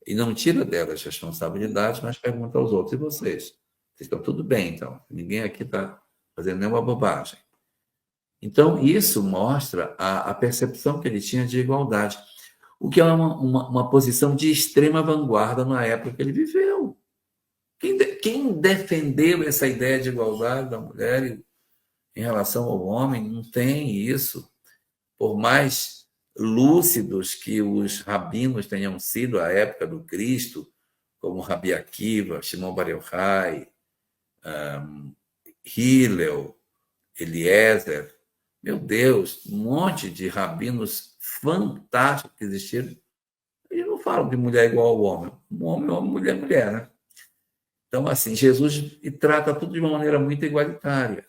E não tira delas responsabilidade, mas pergunta aos outros: e vocês? Vocês estão tudo bem, então? Ninguém aqui está fazendo nenhuma bobagem. Então, isso mostra a percepção que ele tinha de igualdade, o que é uma posição de extrema vanguarda na época que ele viveu. Quem defendeu essa ideia de igualdade da mulher em relação ao homem não tem isso. Por mais lúcidos que os rabinos tenham sido à época do Cristo, como Rabi Akiva, Shimon Bar Yochai, Hillel, Eliezer, meu Deus, um monte de rabinos fantásticos que existiram. Eles não falam de mulher igual ao homem. Homem, mulher, mulher, né? Então, assim, Jesus trata tudo de uma maneira muito igualitária.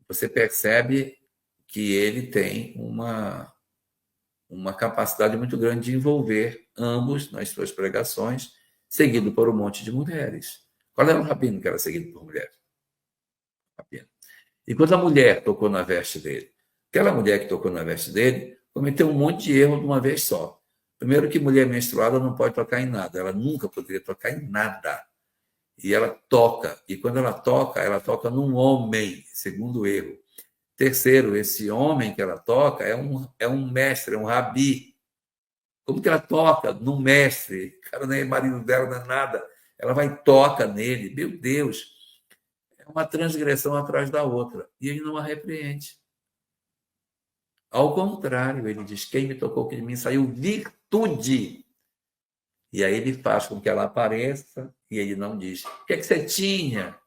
Você percebe que ele tem uma capacidade muito grande de envolver ambos nas suas pregações, seguido por um monte de mulheres. Qual era o rabino que era seguido por mulheres? Rabino. E quando a mulher tocou na veste dele, aquela mulher que tocou na veste dele cometeu um monte de erro de uma vez só. Primeiro que mulher menstruada não pode tocar em nada, ela nunca poderia tocar em nada. E ela toca, e quando ela toca num homem, segundo erro. Terceiro, esse homem que ela toca é um mestre, é um rabi. Como que ela toca num mestre? O cara não é marido dela, não é nada. Ela vai e toca nele. Meu Deus, é uma transgressão atrás da outra. E ele não a repreende. Ao contrário, ele diz: quem me tocou, que de mim saiu virtude. E aí ele faz com que ela apareça, e ele não diz: o que é que você tinha?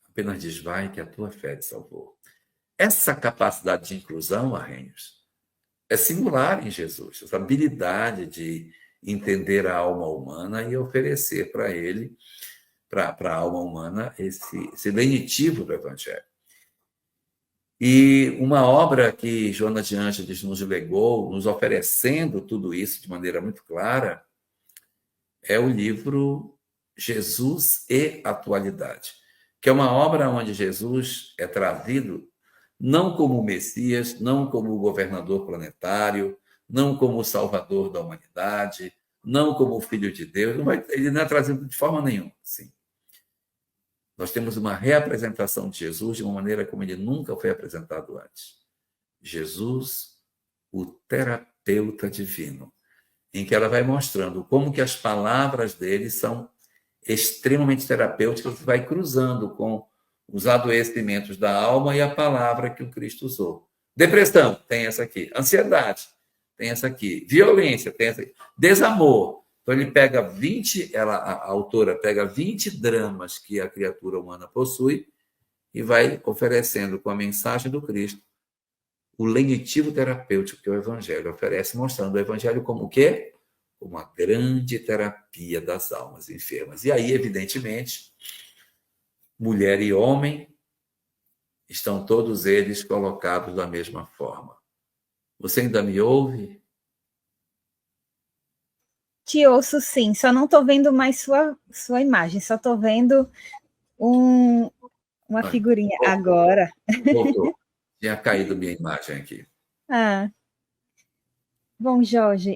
Apenas diz: vai, que a tua fé te salvou. Essa capacidade de inclusão, Arrhenius, é singular em Jesus, essa habilidade de entender a alma humana e oferecer para ele, para a alma humana, esse lenitivo do Evangelho. E uma obra que Joana de Ângeles nos legou, nos oferecendo tudo isso de maneira muito clara, é o livro Jesus e Atualidade, que é uma obra onde Jesus é trazido não como o Messias, não como o governador planetário, não como o salvador da humanidade, não como o Filho de Deus, ele não é trazido de forma nenhuma. Sim. Nós temos uma reapresentação de Jesus de uma maneira como ele nunca foi apresentado antes. Jesus, o terapeuta divino, em que ela vai mostrando como que as palavras dele são extremamente terapêuticas, vai cruzando com os adoecimentos da alma e a palavra que o Cristo usou. Depressão, tem essa aqui. Ansiedade, tem essa aqui. Violência, tem essa aqui. Desamor. Então, ele pega 20, a autora pega 20 dramas que a criatura humana possui e vai oferecendo com a mensagem do Cristo o lenitivo terapêutico que o Evangelho oferece, mostrando o Evangelho como o quê? Como uma grande terapia das almas enfermas. E aí, evidentemente, mulher e homem estão todos eles colocados da mesma forma. Você ainda me ouve? Te ouço sim, só não estou vendo mais sua imagem, só estou vendo um uma Ai, figurinha. voltou, Agora. voltou. Tinha caído minha imagem aqui. Ah, bom, Jorge,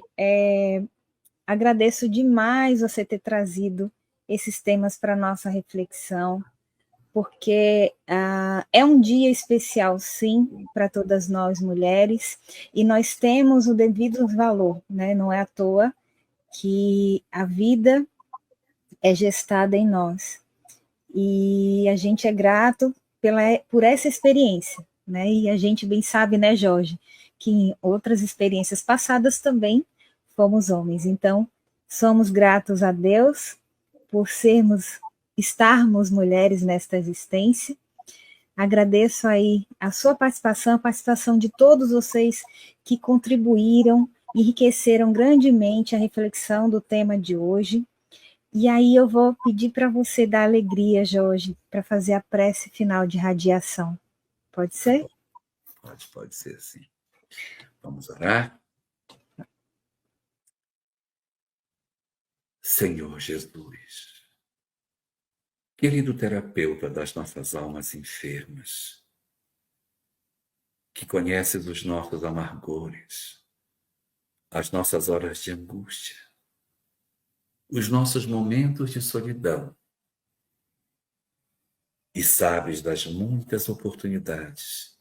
agradeço demais você ter trazido esses temas para a nossa reflexão, porque é um dia especial, sim, para todas nós mulheres, e nós temos o devido valor, né? Não é à toa que a vida é gestada em nós. E a gente é grato por essa experiência, né? E a gente bem sabe, né, Jorge, que em outras experiências passadas também fomos homens. Então, somos gratos a Deus por estarmos mulheres nesta existência. Agradeço aí a sua participação, a participação de todos vocês que contribuíram, enriqueceram grandemente a reflexão do tema de hoje. E aí eu vou pedir para você dar alegria, Jorge, para fazer a prece final de radiação. Pode Tá ser? bom. Pode ser sim. Vamos orar? Senhor Jesus, querido terapeuta das nossas almas enfermas, que conheces os nossos amargores, as nossas horas de angústia, os nossos momentos de solidão, e sabes das muitas oportunidades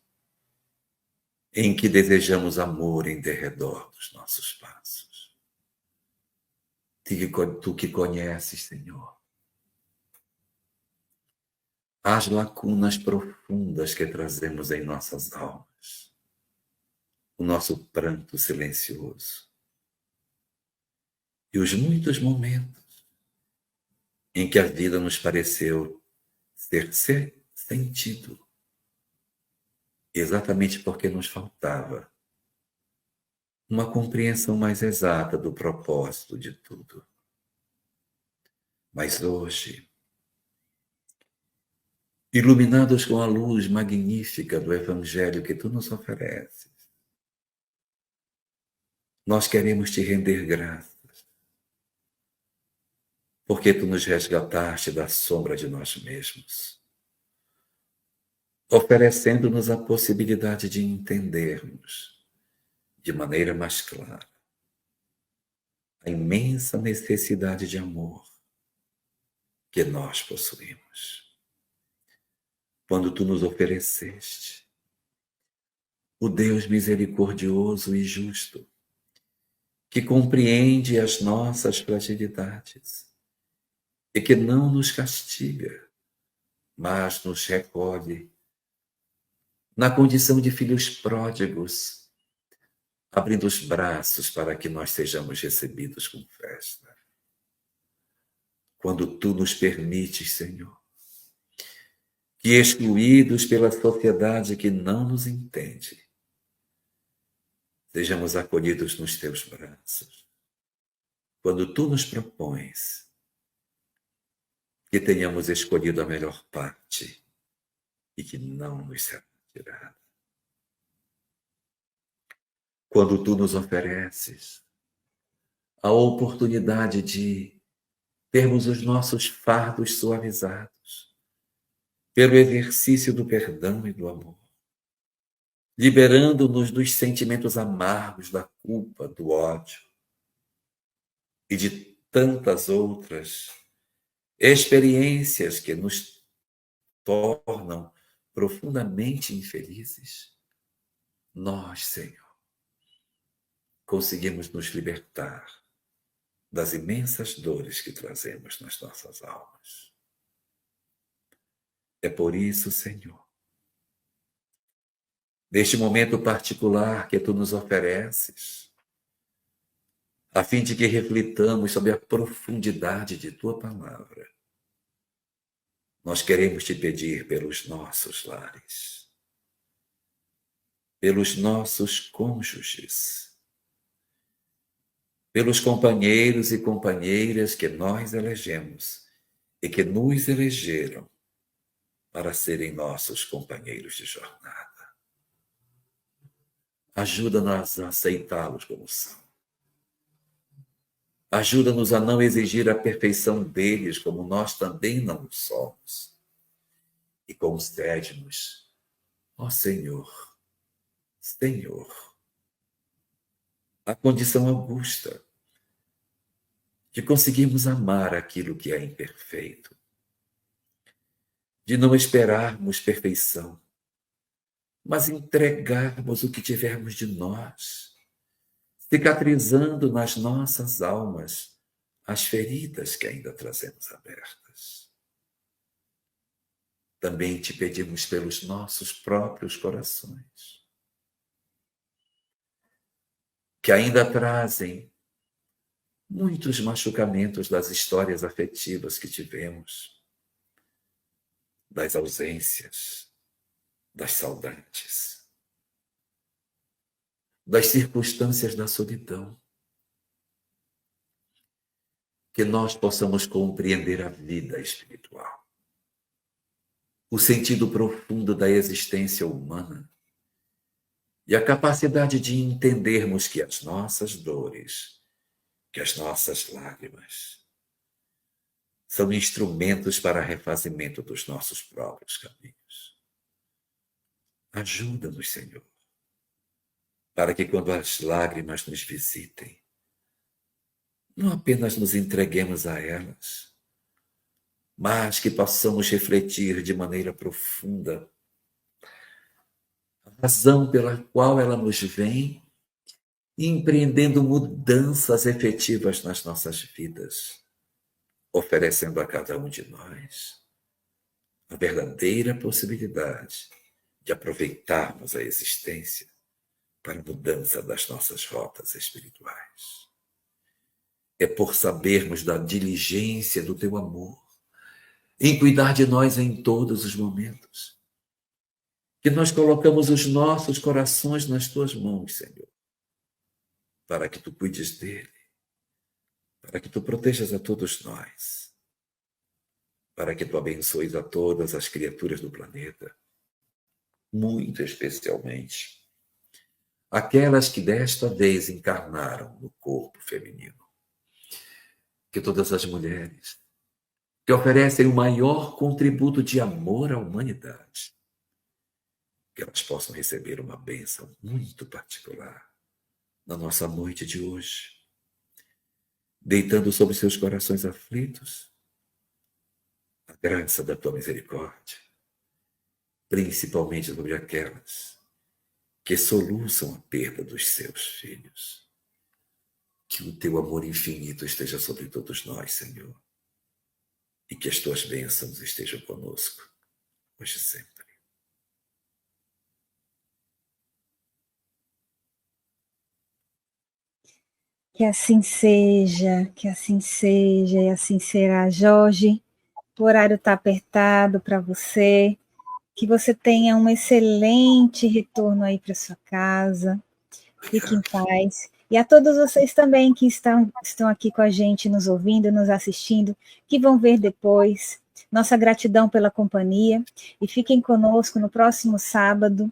em que desejamos amor em derredor dos nossos passos. Tu que conheces, Senhor, as lacunas profundas que trazemos em nossas almas, o nosso pranto silencioso e os muitos momentos em que a vida nos pareceu ser sem sentido, exatamente porque nos faltava uma compreensão mais exata do propósito de tudo. Mas hoje, iluminados com a luz magnífica do Evangelho que tu nos ofereces, nós queremos te render graças, porque tu nos resgataste da sombra de nós mesmos, oferecendo-nos a possibilidade de entendermos de maneira mais clara a imensa necessidade de amor que nós possuímos. Quando tu nos ofereceste o Deus misericordioso e justo, que compreende as nossas fragilidades e que não nos castiga, mas nos recolhe na condição de filhos pródigos, abrindo os braços para que nós sejamos recebidos com festa. Quando tu nos permites, Senhor, que excluídos pela sociedade que não nos entende, sejamos acolhidos nos teus braços. Quando tu nos propões que tenhamos escolhido a melhor parte e que não nos será tirada. Quando tu nos ofereces a oportunidade de termos os nossos fardos suavizados pelo exercício do perdão e do amor, liberando-nos dos sentimentos amargos da culpa, do ódio e de tantas outras experiências que nos tornam profundamente infelizes, nós, Senhor, conseguimos nos libertar das imensas dores que trazemos nas nossas almas. É por isso, Senhor, neste momento particular que tu nos ofereces, a fim de que reflitamos sobre a profundidade de tua palavra, nós queremos te pedir pelos nossos lares, pelos nossos cônjuges, pelos companheiros e companheiras que nós elegemos e que nos elegeram para serem nossos companheiros de jornada. Ajuda-nos a aceitá-los como são. Ajuda-nos a não exigir a perfeição deles como nós também não somos. e concede-nos, ó Senhor, Senhor, a condição augusta de conseguirmos amar aquilo que é imperfeito, de não esperarmos perfeição, mas entregarmos o que tivermos de nós, cicatrizando nas nossas almas as feridas que ainda trazemos abertas. Também te pedimos pelos nossos próprios corações, que ainda trazem muitos machucamentos das histórias afetivas que tivemos, das ausências, das saudades, das circunstâncias da solidão. Que nós possamos compreender a vida espiritual, o sentido profundo da existência humana e a capacidade de entendermos que as nossas dores, que as nossas lágrimas são instrumentos para refazimento dos nossos próprios caminhos. Ajuda-nos, Senhor, para que quando as lágrimas nos visitem, não apenas nos entreguemos a elas, mas que possamos refletir de maneira profunda a razão pela qual ela nos vem e empreendendo mudanças efetivas nas nossas vidas, oferecendo a cada um de nós a verdadeira possibilidade de aproveitarmos a existência para a mudança das nossas rotas espirituais. É por sabermos da diligência do teu amor, em cuidar de nós em todos os momentos, que nós colocamos os nossos corações nas tuas mãos, Senhor, para que tu cuides dele, para que tu protejas a todos nós, para que tu abençoes a todas as criaturas do planeta, muito especialmente aquelas que desta vez encarnaram no corpo feminino. Que todas as mulheres que oferecem o maior contributo de amor à humanidade, que elas possam receber uma bênção muito particular na nossa noite de hoje, deitando sobre seus corações aflitos a graça da tua misericórdia, principalmente sobre aquelas que soluçam a perda dos seus filhos. Que o teu amor infinito esteja sobre todos nós, Senhor, e que as tuas bênçãos estejam conosco, hoje e sempre. Que assim seja, e assim será. Jorge, o horário está apertado para você, que você tenha um excelente retorno aí para sua casa, fique em paz. E a todos vocês também que estão aqui com a gente, nos ouvindo, nos assistindo, que vão ver depois, nossa gratidão pela companhia, e fiquem conosco no próximo sábado,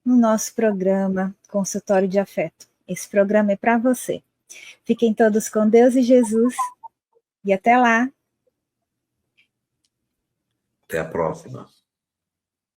no nosso programa Consultório de Afeto. Esse programa é para você. Fiquem todos com Deus e Jesus, e até lá! Até a próxima.